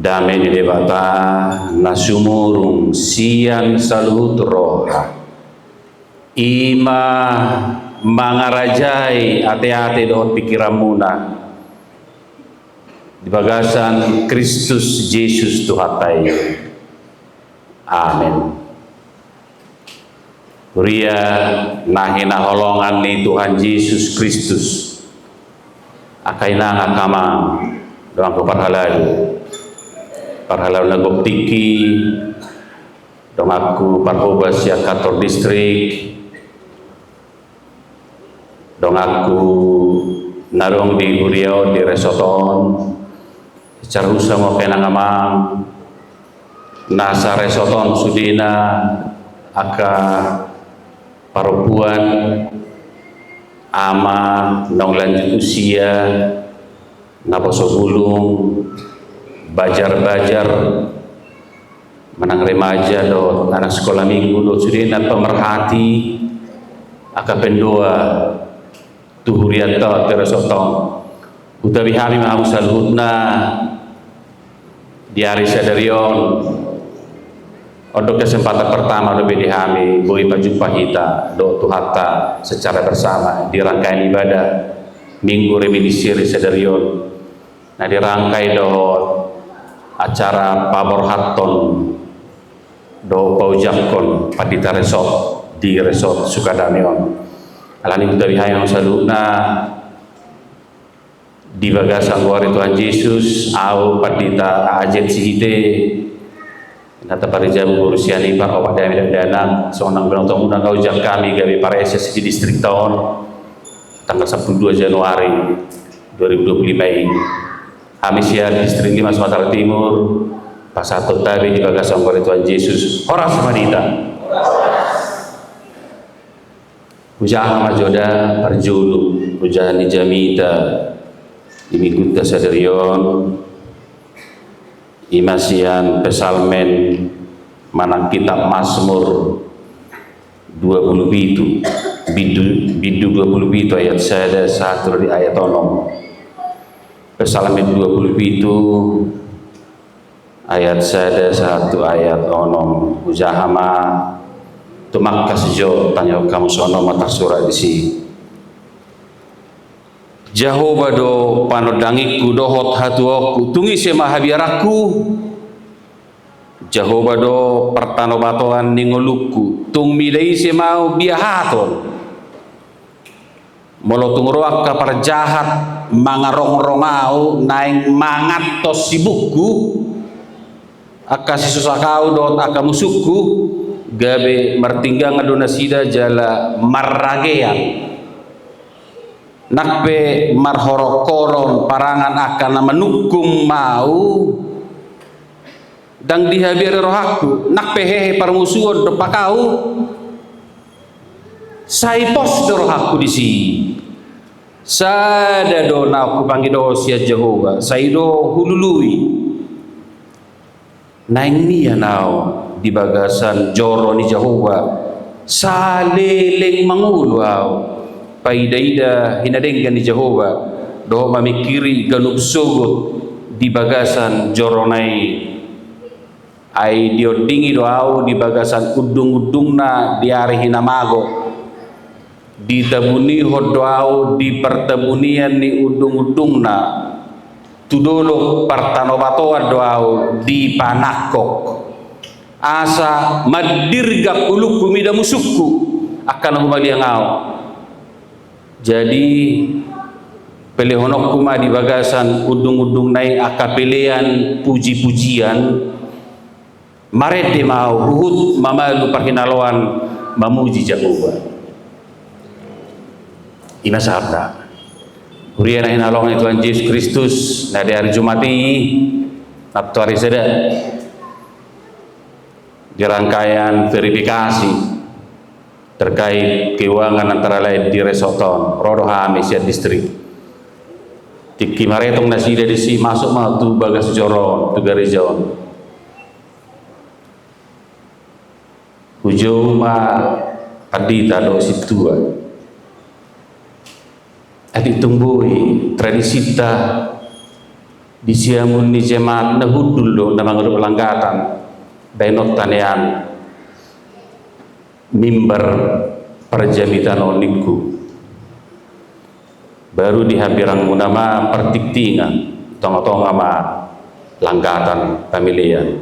Damai di debata nasumurung sian salut roha ima mangarajai ate-ate dohot pikiramuna di bagasan Kristus Yesus Tuhatai. Amin. Ria nahina holongan ni Tuhan Yesus Kristus akaina ngakamang doang keparhalalu parhalau nagok tiki dong aku parhobas ya kantor distrik dong aku narong di Uriau di Resoton secara usah mau kena ngamang nasa Resoton sudina aka parupuan ama dong lanjut usia naposo gulung bajar-bajar menang remaja do anak sekolah minggu do sudina pemerhati aka pendoa tuhuriata teresotong utawi hami mahu salutna di hari sadarion untuk kesempatan pertama do bedi hami boi pajumpa kita do tuhata secara bersama di rangkaian ibadah minggu reminisir sadarion nah dirangkai do acara pabor haton do paujakon padita resort di resort Sukadamion alani utawi hayang salutna di bagasan luar Tuhan Yesus au padita ajen sihite nata parijabu urusiani par awak dami dana sonang benotong undang kaujak kami gawe para SS di distrik tahun tanggal 12 Januari 2025 ini Amisia distrik 5 Sumatera Timur Pasatut Tabi di bagasan luar Tuhan Yesus Horas Manita Ujaha majoda parjulu ujaha nijamita imikut kasadarion imasian pesalmen manang kitab Mazmur 27 bidu 27 ayat 1 di ayat 6 pesalmen 27 ayat 1 ayat 6 ujahama tumakkas jo tanya kamu sono mata surat isi Jehovah do panodangiku dohot hatuoku tungi sema habiaraku Jehovah do pertanobatoan ningoluku tung milai semau biahaton molotung roak kapar jahat mangarong-rongau naing mangat tos sibuku aka sisusah kau dot aka musuku gabe mertinggang adona sida jala marragean nakpe marhorokoron parangan akan menukum mau dang dihabir rohaku nakpe hehe parmusuon do pakau saipos do rohaku disi sada do na aku panggil do sia Jehovah saido hulului naing niya nao di bagasan joro ni Jehovah saleleng mangulu au paidaida hinadenggan ni Jehovah doh mamikiri ganup sogot di bagasan joronai ai diodingi doau di bagasan udung-udungna di hari hinamago ditabuni hodoau di pertabunian ni udung-udungna tudolo partanobatoa doau di panakok asa madirga uluku mida musuku akan humaliangau jadi pelihonok kuma di bagasan udung-udung naik akapelean puji-pujian marete mau uhud mamalu parhinaloan mamuji Jehovah ina sabda Kuriana hinalong Tuhan Yesus Kristus na di hari Jumati naptu hari seda di rangkaian verifikasi terkait keuangan antara lain di Resoton Rodoha Mesia distrik tiki maretong nasida disi masuk mau tu bagas joro tu garijon hujuma padita do situa ati tunggui tradisita di siamun ni jemaat na hudul na mga langgatan dainot tanean mimbar perjamitan onikku baru dihabirang munama pertiktingan tonga-tonga ma langgatan pamilian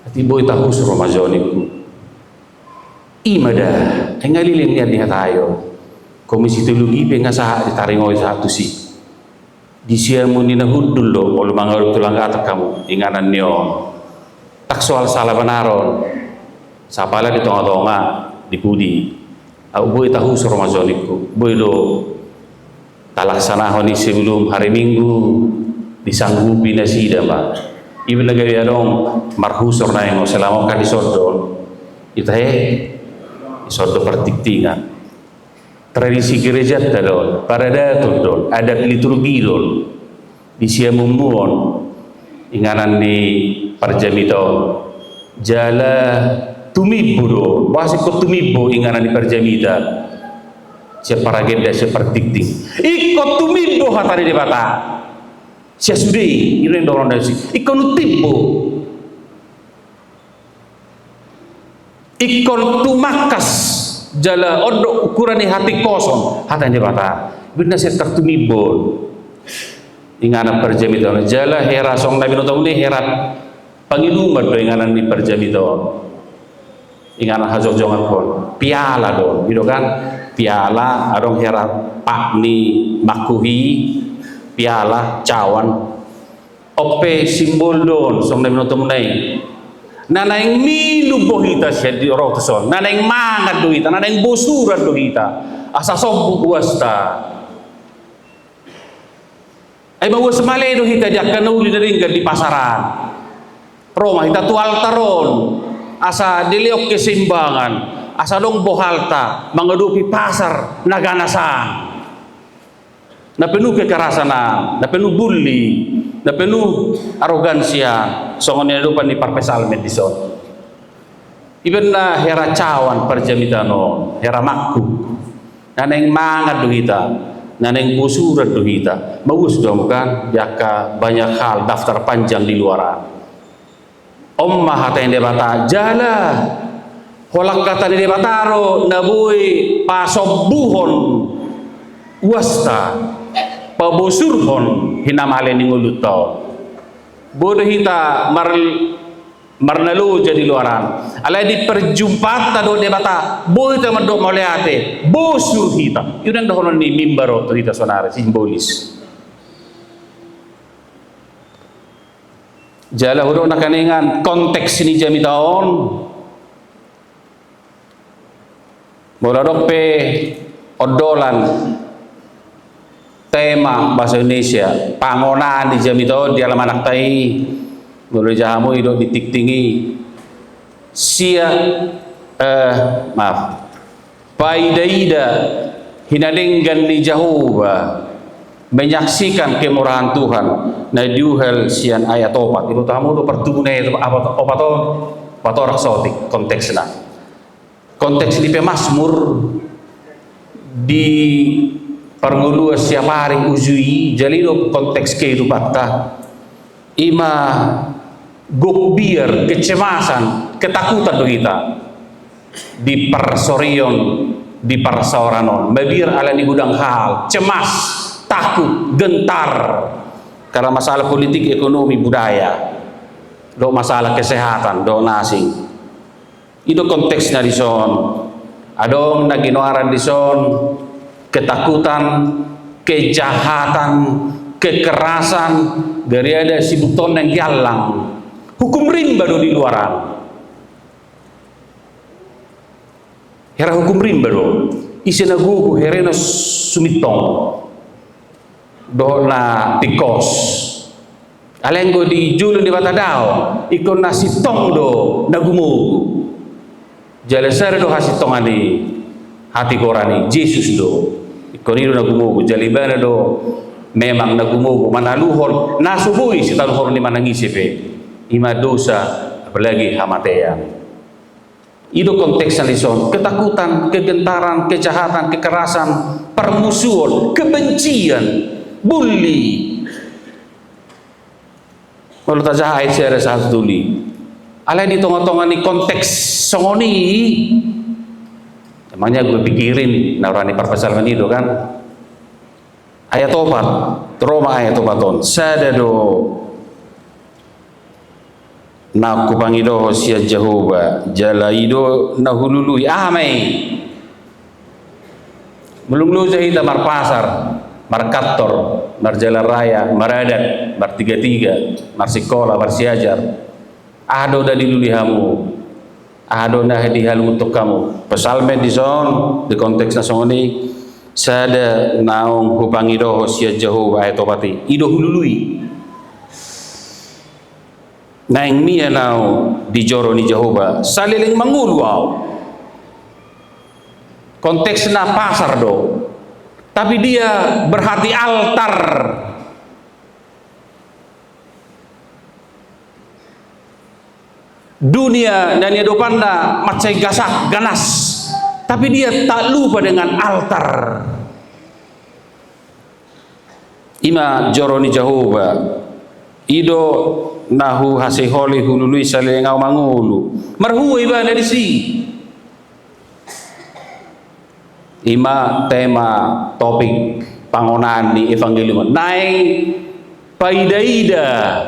ati boy tahus romazoniku imada engalilin niya diha tayo komisi teologi pengasaha ditaringoy sa atusi di siamun ni nahudul lo olo mga langgatan kamu inganan niyo taksoal salabanaron sa pala di tonga-tonga di pudi au boy tahus romazoniku boy do talaksanahon ni sebelum hari Minggu disanggupi na sida ba ibig lagay adong marhusor na yung selama ka di sordo itahe sordo pertiktingan tradisi gereja talon para datun don adat liturgi don di siamumuon inganan ni parjamito jala tumibo don wasik ko tumibo inganan ni parjamita siapa agenda seperti ting ikut tumibo hatari di bata sia sudi ini dorong dari ikut nutimbo ikut tumakas jala ondo ukuran hati kosong hatari di bata bina sia tertumibo ingana perjamito jala hera song nabi notong ni hera pangilumat do inganan ni perjamito inganan hajong-jongan pun piala don gitu kan piala adong hera pak ni makuhi piala cawan ope simbol don som na minotom nay nanaing milu bohita siya di rotoson nanaing mangat dohita nanaing bosuran dohita asa sobu buwasta ay bawas malay dohita di akan uli na rin di pasaran Roma hita tual taron asa diliok kesimbangan asa dong bohalta mengedupi pasar naganasan na penuh kekerasan na penuh bully na penuh arogansia songon hidupan ni parpesal medison iben na hera cawan perjamitano hera makku naneng mangat duhita naneng busuran duhita bagus dong kan jaka banyak hal daftar panjang di luaran omma hata yang debata jala holak kata di debataro nabui pasobuhon wasta pabosurhon hinamale ning uluto bodo hita marnalu jadi luaran alai di perjumpatan do debata boy ta mando moleate bosur hita yun ang dohonon ni mimbaro to hita sonare simbolis jala huro na kaningan konteks ni jami taon mula pe odolan tema bahasa Indonesia pangonaan di jami taon di alam anak tai mula jahamu hidup ditiktingi sia maaf paidaida hinalinggan ni Jehovah menyaksikan kemurahan Tuhan na diuhel sian ayat opat itu tamu itu pertunai apa to raksotik konteksnya konteks di pemasmur di perngulua siap hari uzui jadi itu konteks kehidupan ta ima gokbiar kecemasan ketakutan kita di persorion di persauranon mabir ala ni gudang hal cemas takut, gentar karena masalah politik, ekonomi, budaya do masalah kesehatan, do nasing itu konteksnya di son adong naginoaran di son ketakutan, kejahatan, kekerasan dari ada sibuton yang gialang hukum rimba do di luaran hera hukum rimba do isinagugu herena sumitong do na tikos alenggo di julun di batadao ikon na sitong do nagumugu jalasar do hasitong ani hati korani Jesus do ikon ido nagumugu jalibana do memang nagumugu manaluhon nasubui si taluhon ni manangisipe ima dosa apalagi hamatean itu konteksnya lison ketakutan, kegentaran, kejahatan, kekerasan, permusuhan, kebencian bully Walau tajah ayat saya rasa tuli. Alai di tengah-tengah ni konteks songoni. Emangnya gue pikirin narani parpasal itu kan. Ayat opat, teroma ayat opaton. Sadado na kupangido sia Jehovah jalaido nahulului amai. Melunglu jahita marpasar, markantor, marjalan raya, maradat, martiga-tiga, marsikola, marsiajar. Ado da dilulihamu, ado na hal untuk kamu. Pesalmen di son, di konteks nasoni, sada naong hupangido sia Jehovah etopati, ido hulului. Naing mia nao di joro ni Jehovah, saliling manguluaw. Konteks na pasar do, tapi dia berhati altar. Dunia dan hidupannya macam gasak ganas, tapi dia tak lupa dengan altar. Ima joroni Jehovah, ido nahu hasiholi hulului salengau mangulu, marhui bana di si. Ima tema topik pangonan di evangelium naing paidaida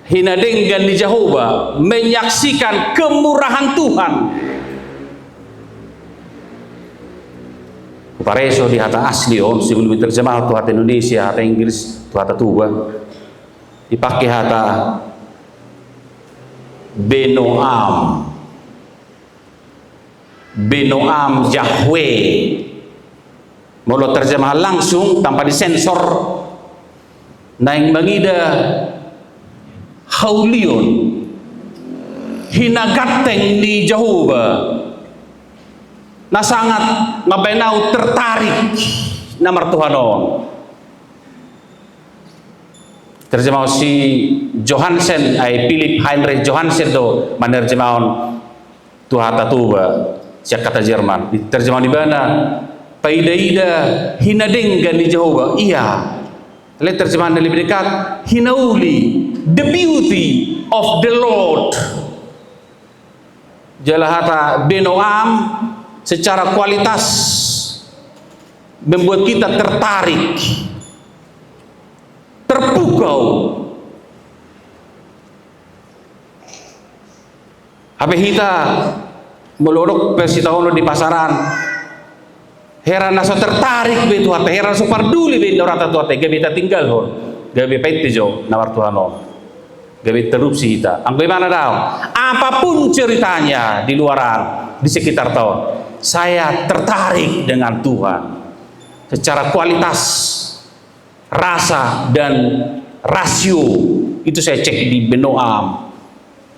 hinadenggan di Jehovah menyaksikan kemurahan Tuhan. Pareso di hata asli sebelum diterjemah tu hata Indonesia, hata Inggris, tu hata Tuba dipakai hata Benoam Yahweh. Molo terjemah langsung tanpa disensor. Naing mangida haulion hinagateng di Jehovah. Na sangat mabenau tertarik namar Tuhanon. Terjemah si Johansen Philip Heinrich Johansen do menerjemahkan Tuhata Tuba siap kata Jerman. Diterjemah di mana? Paidaida hinadenggan di Jehovah. Iya. Lihat terjemahan yang lebih dekat. Hinauli the beauty of the Lord. Jalahata Benoam secara kualitas membuat kita tertarik, terpukau. Habis kita melorok persitahono di pasaran, heran naso tertarik betu hati, heran so parduli betu rata tu hati, gabi kita tinggal hon, gabi peti jo nawar Tuhanon, gabi terupsi kita. Ang bagaimana daw? Apapun ceritanya di luaran, di sekitar tahun, saya tertarik dengan Tuhan secara kualitas, rasa dan rasio. Itu saya cek di Benoam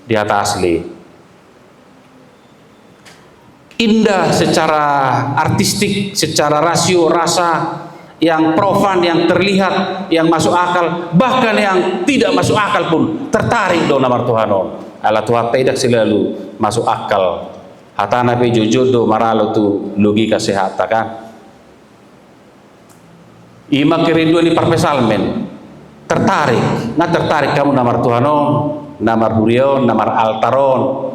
di atas asli. Indah secara artistik, secara rasio, rasa yang profan, yang terlihat, yang masuk akal, bahkan yang tidak masuk akal pun tertarik do namar Tuhanon. Ala Tuhan tidak selalu masuk akal. Hata nabi jojodo maralo tu logika sehat kan. Ima kerinduan di parpesalmen tertarik, nggak tertarik kamu namar Tuhanon, namar Hurion, namar altaron.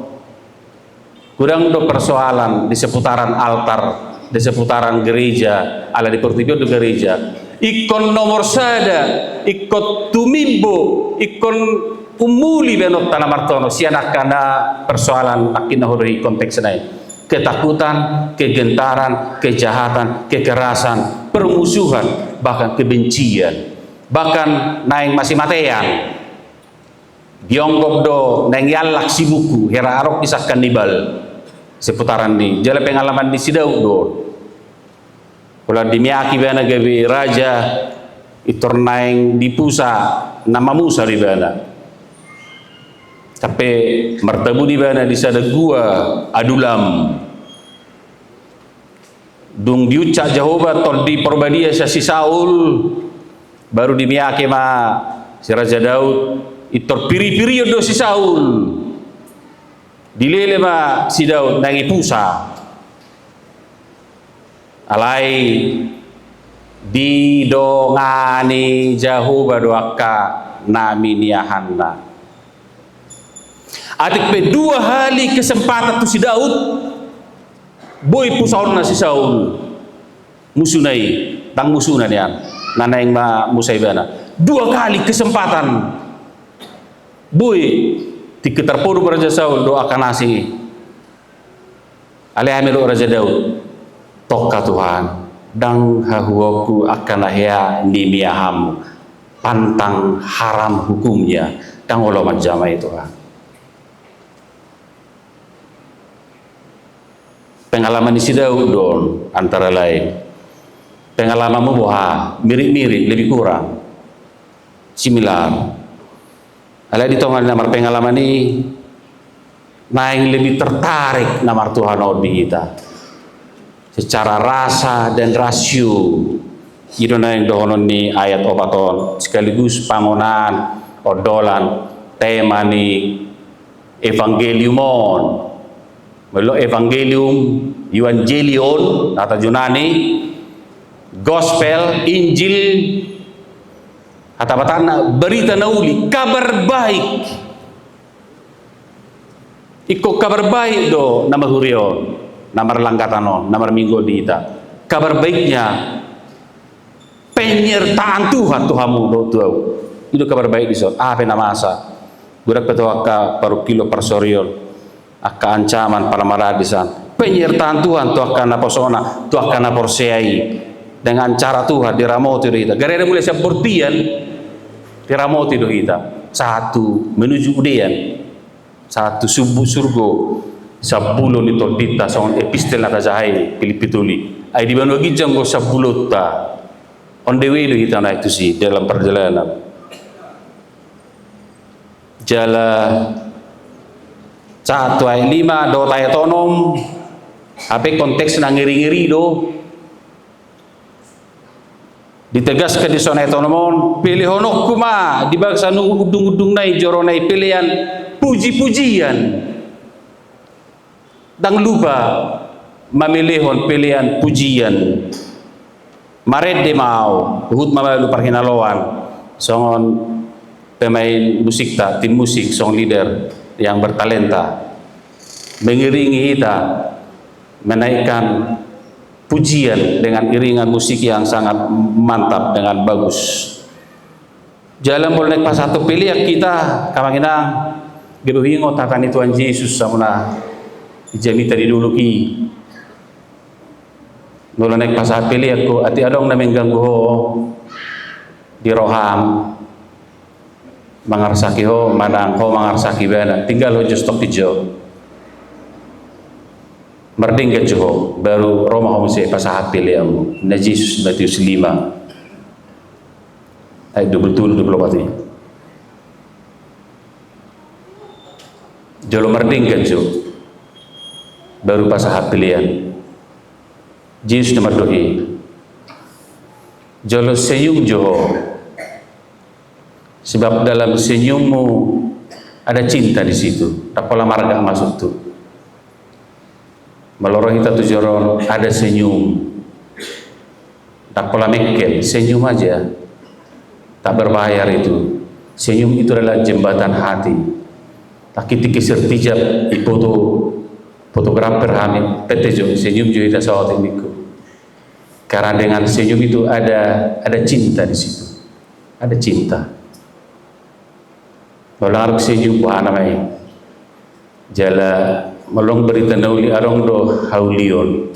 Kurang do persoalan di seputaran altar, di seputaran gereja, ala di portibio do gereja. Ikon nomor sada, ikon tumimbo, ikon umuli benot tanah martono. Sianak kana persoalan akin nahuri konteks naik. Ketakutan, kegentaran, kejahatan, kekerasan, permusuhan, bahkan kebencian, bahkan naing masih matean. Dionggok do naing yalak si buku, hera arok kisah kanibal. Seputaran di jalan pengalaman di Sidau do. Kalau dimiaki bana gabi raja itor naing di pusa nama Musa di bana. Tapi mertabu di bana di sada gua adulam. Dung diucap Jehovah tol di perbadia si Saul baru dimiaki ma si Raja Daud itor piri-piri do si Saul. Dilele ma si Daud nangi pusa. Alai didongani jauh badoaka nami niahanna. Adik pe 2 kali kesempatan tu si Daud boy pusauna si Saul musunai tang musuna nian nana yang ma musaibana 2 kali kesempatan boy diketerpodu Raja Saul doakan nasi ale amiru Raja Daud toka Tuhan dang hahuaku akan ahya nimiaham pantang haram hukumnya dang olah majamai Tuhan. Pengalaman isi Daud don antara lain pengalamanmu wah mirip-mirip lebih kurang similar ala di tongan namar pengalaman ini naik lebih tertarik namar Tuhan di kita secara rasa dan rasio itu naik dohonon ni ayat obaton sekaligus pangonan odolan tema ni evangeliumon melo evangelium evangelion atau Yunani gospel Injil atau batana berita nauli kabar baik iko kabar baik do nama hurion nama langgatanon nama minggu di ita kabar baiknya penyertaan Tuhan Tuhanmu do tuau itu kabar baik di sot apa nama asa budak petuaka paru kilo persorion aka ancaman para maradisan penyertaan Tuhan tu akan naposona tu akan naporseai dengan cara Tuhan diramoti do kita gara-gara mulai siap bortian diramoti do kita satu menuju udian satu subuh surgo sabulon itu dita saun epistel nata jahai pilipituli ai di banu gijang go sabulot ta on the way do kita naik tu si dalam perjalanan jala 1 ayat 5 do ayat tonom apa konteks na ngiri-ngiri do ditegaskan di sana ayat tonomon pilih honok kuma di bangsa udung-udung nai joronai pilihan puji-pujian dan lupa memilihon pilihan pujian maret de mau hut mamalu parhinaloan songon pemain musik ta tim musik song leader yang bertalenta mengiringi kita menaikkan pujian dengan iringan musik yang sangat mantap dengan bagus. Jalan boleh naik pas satu pilih kita kamangina geruhingo takani Tuhan Yesus samuna ijami tadi dulu ki boleh naik pas satu pilih aku ati adong na mengganggu ho di roham mangarsaki ho madang ho mangarsaki bana tinggal ho justok tijo merding ke joho baru Roma ho se pasahat pilih na Jesus Matius 5 ayat 24 jolo merding ke jo baru pasahat pilihan Jesus nomor doi jolo senyum joho sebab dalam senyummu ada cinta di situ. Tak pola marga masuk tu. Meloroh kita tujuron ada senyum. Tak pola mekkel, senyum aja. Tak berbayar itu. Senyum itu adalah jembatan hati. Tak kita sertijab di fotografer kami petejo senyum juga kita sawat miku. Karena dengan senyum itu ada cinta di situ. Ada cinta. Balang senyum buana mai jala melong berita nauli arong do haulion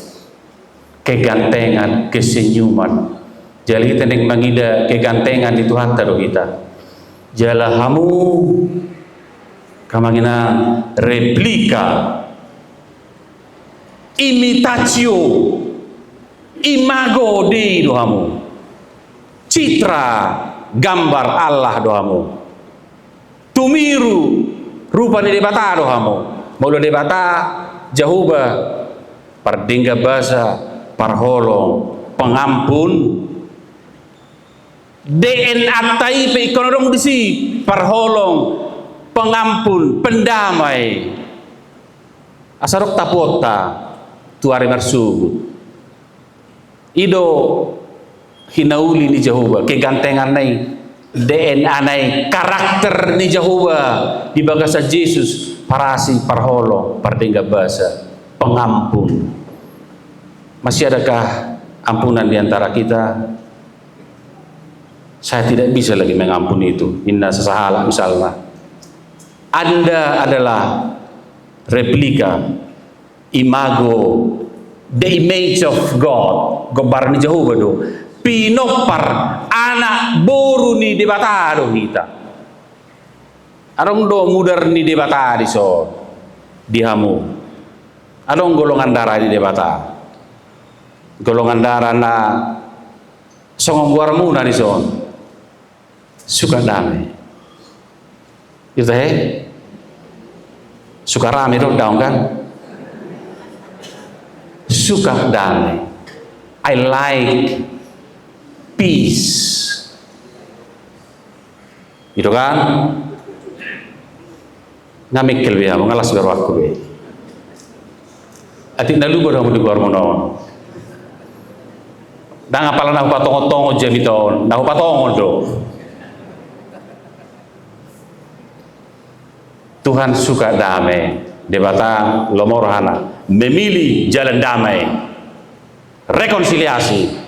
kegantengan kesenyuman jala kita nek mangida kegantengan itu hatta do kita jala hamu kamangina replika imitatio imago di do hamu citra gambar Allah do hamu tumiru rupa ni debata do hamu mau debata jahuba pardingga basa parholong pengampun DNA tai pe ikonorong disi parholong pengampun pendamai asarok tapota tuari marsugut ido hinauli ni Jehovah, kegantengan nai, DNA nai, karakter ni Jehovah di bagasa Yesus, parasi, parholong, pardengga basa, pengampun. Masih adakah ampunan di antara kita? Saya tidak bisa lagi mengampuni itu. Inna sesahala misalnya. Anda adalah replika, imago, the image of God, gobar ni Jehovah do. Pinopar anak boru ni debata do kita. Arong do mudar ni debata di so dihamu. Arong golongan darah di debata. Golongan darah na songong guarmu na di so. Suka damai. Itu suka rame do daun kan? Suka damai. I like peace. Itu kan? Ngamikil biya, mengalas berwaktu be. Atik nalu bodoh mau digor monon. Dah ngapalan aku patong-tong jami tahun, aku patong do. Tuhan suka damai. Debata lomorhana, memilih jalan damai, rekonsiliasi.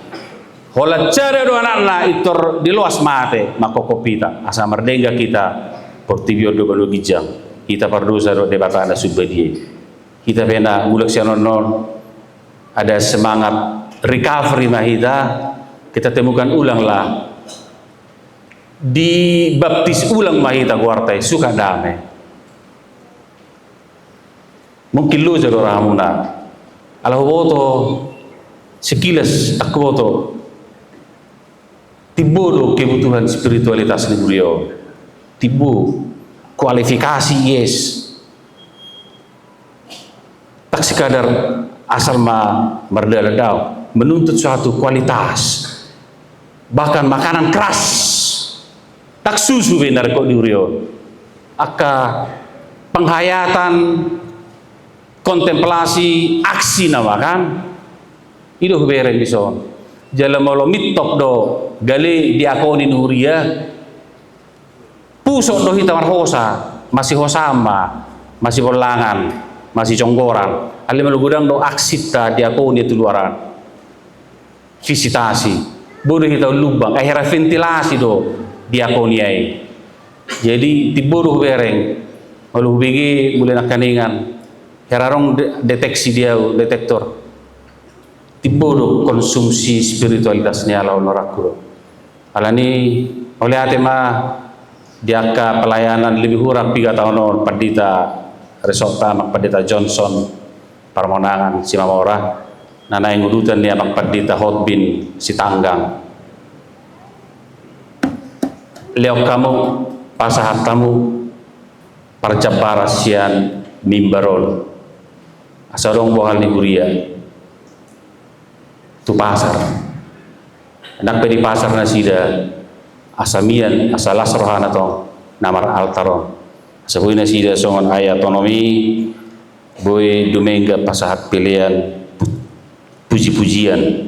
Hola cara do anak itor di luas mate, makokopita asa merdengga kita portibio do balu gijang. Kita pardosa do debata ada subadie. Kita pena mulak non ada semangat recovery mahita, kita temukan ulanglah dibaptis ulang mahita guartai suka damai. Mungkin lu jadi orang muna ala woto sekilas aku woto tibodo kebutuhan spiritualitas ni beliau tibu kualifikasi yes tak sekadar asal merdaladau menuntut suatu kualitas, bahkan makanan keras, tak susu benar kok diurio, aka penghayatan, kontemplasi, aksi nama kan, itu bereng dison. Jalan malam mitok do, gali diakoni nuria, pusok do hitamar hosa, masih hosama, masih bolangan, masih conggoran. Alim gudang do aksita diakoni itu luaran. Visitasi, bodoh kita lubang, akhirnya ventilasi do diakoniai. Jadi tibodoh bereng, malu bigi mulai nak kaningan, herarong deteksi dia detektor. Tibodoh konsumsi spiritualitasnya lawan norakuro. Alani oleh atema diaka pelayanan lebih kurang 3 tahun on Padita Resota mak Padita Johnson Parmonangan Simamora. Nana yang udutan dia mak Padita Hotbin si Tanggang. Leok kamu pasahat kamu parjaparasian mimbarol asadong bohal ni buria tu pasar anak di pasar nasida asamian asalas rohana to namar altaron sabuin nasida songon ayat otonomi boy dumengga pasahat pilihan puji-pujian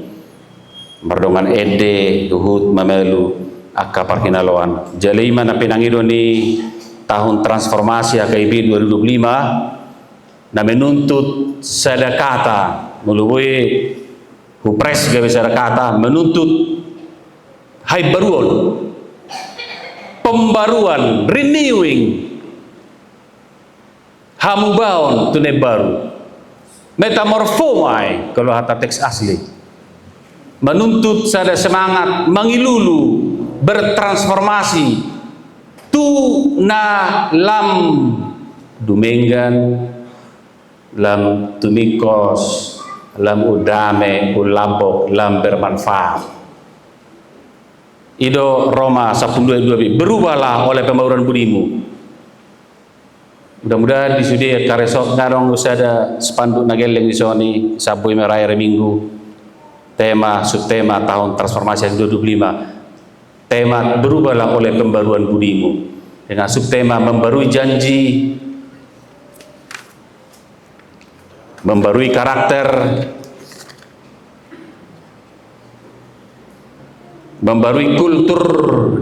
mardongan ede duhut mamelu akka parkinaloan jalima na pinangido ni tahun transformasi HKIP 2025 na menuntut sadakata melalui hupres gawe sadakata menuntut baruan pembaruan renewing hamubaon tunai baru metamorfomai kalau kata teks asli menuntut sada semangat mengilulu bertransformasi tu na lam dumenggan lam tumikos lam udame ulabok lam bermanfaat ido Roma 10:22 berubahlah oleh pembaruan budimu. Mudah-mudahan di sudi karesok ngarong usada spanduk nageleng di soni sabui meraya reminggu tema subtema tahun transformasi 2025 tema berubahlah oleh pembaruan budimu dengan subtema membarui janji membarui karakter membarui kultur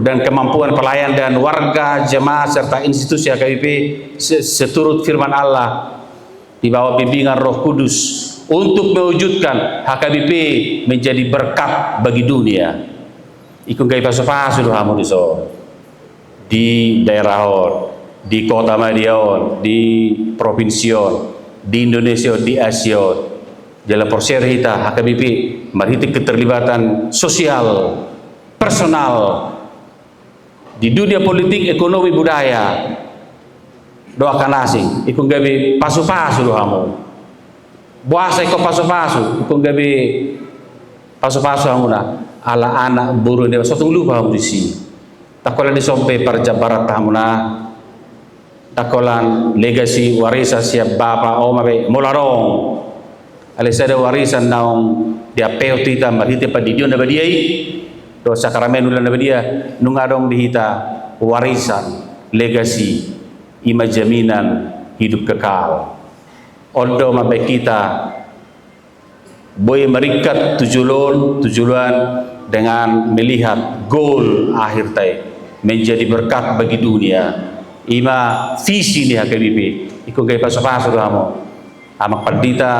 dan kemampuan pelayan dan warga, jemaah serta institusi HKBP seturut firman Allah di bawah bimbingan Roh Kudus untuk mewujudkan HKBP menjadi berkat bagi dunia. Ikut gaya pasu-pasu hamu di daerah di kota Madiun, di provinsi, di Indonesia, di Asia. Dalam proses kita HKBP mari keterlibatan sosial, personal di dunia politik, ekonomi, budaya. Doakan asing, ikut gawe pasu-pasu hamu. Buasa ikut pasu-pasu, ikut gawe pasu-pasu hamu na. Ala anak buruh dia suatu lupa hamu di sini. Takolan disompe perjabarat hamu na. Takolan legasi warisan siap bapa mabe molarong. Alisada warisan naong dia peotita marhite padidion na badiai. Do sakaramen ulan na badia nungadong dihita warisan legasi ima jaminan hidup kekal. Ondo mabe kita boleh merikat tujuan dengan melihat goal akhir tay menjadi berkat bagi dunia. Ima visi ni HKBP ikut gaya pasu-pasu kamu amak Pandita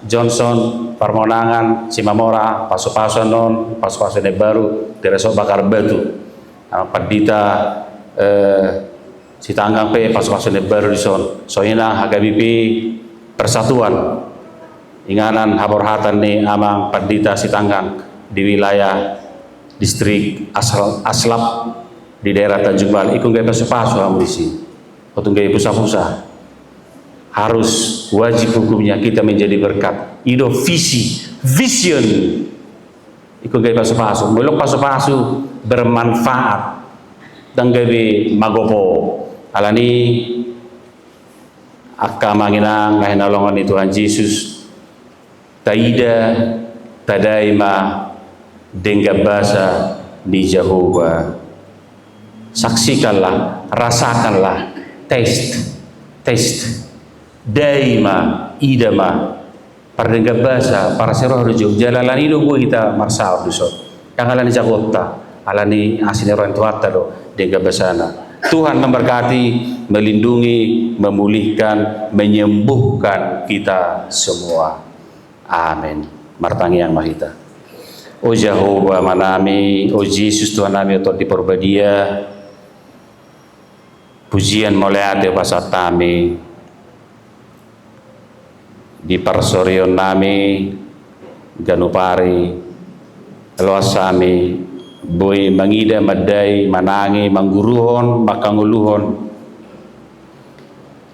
Johnson Parmonangan Simamora pasu-pasu non pasu-pasu baru teresok bakar batu amak Pandita si tanggang pe pasu-pasu baru di son soalnya HKBP persatuan inganan haborhatan ni amang Pandita si tanggang di wilayah distrik Aslap di daerah Tanjung Balai ikut gaya pasu-pasu kamu di sini potong gaya pusat-pusat harus wajib hukumnya kita menjadi berkat ido visi vision ikut gaya pasu-pasu muluk pasu-pasu bermanfaat dan gaya magopo alani akka manginang ngahinalongan Tuhan Yesus taida tadaima dengga basa di Jehovah. Saksikanlah, rasakanlah, taste daima idama pardenga basa para seroh rujuk jalalan ido gua kita marsal dusot kangalan jagota alani asineron tuata do dengga basana. Tuhan memberkati, melindungi, memulihkan, menyembuhkan kita semua. Amin. Martangi yang mahita. O Jehovah manami, o Yesus Tuhan nami untuk diperbadia. Pujian mulia Deo pasat nami. Di parsorion nami, ganupari, luasami, boy mangida madai manangi mangguruhon makanguluhon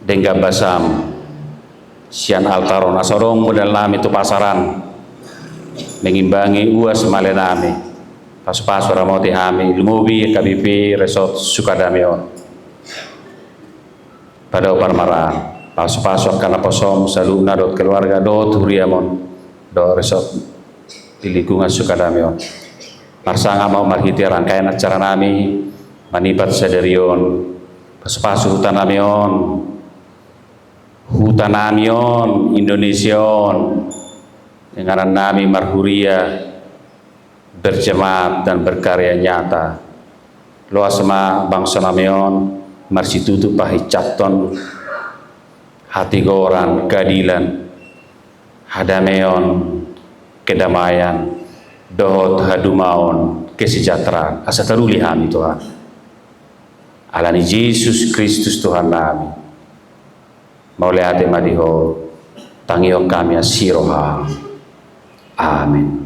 dengga basam sian altaron asorong modal nami tu pasaran mengimbangi uas malenami pas-pas ramoti hami lumubi KBP Resort Sukadamion pada parmaran pas-pasok karena posom saluna dot keluarga dot huriamon do resort di lingkungan Sukadamion. Marsanga mau marhiti rangkaian acara nami manipat sadarion pas-pasu hutanamion Indonesion dengan nami marhuria berjemaat dan berkarya nyata loasma bangsa namion marsitutu pahicapton hati goran keadilan hadameon kedamaian dohot hadumaon kesejahteraan asa taruli hami Tuhan alani Yesus Kristus Tuhan nami mauleate madiho tangiok kami asiroha amin.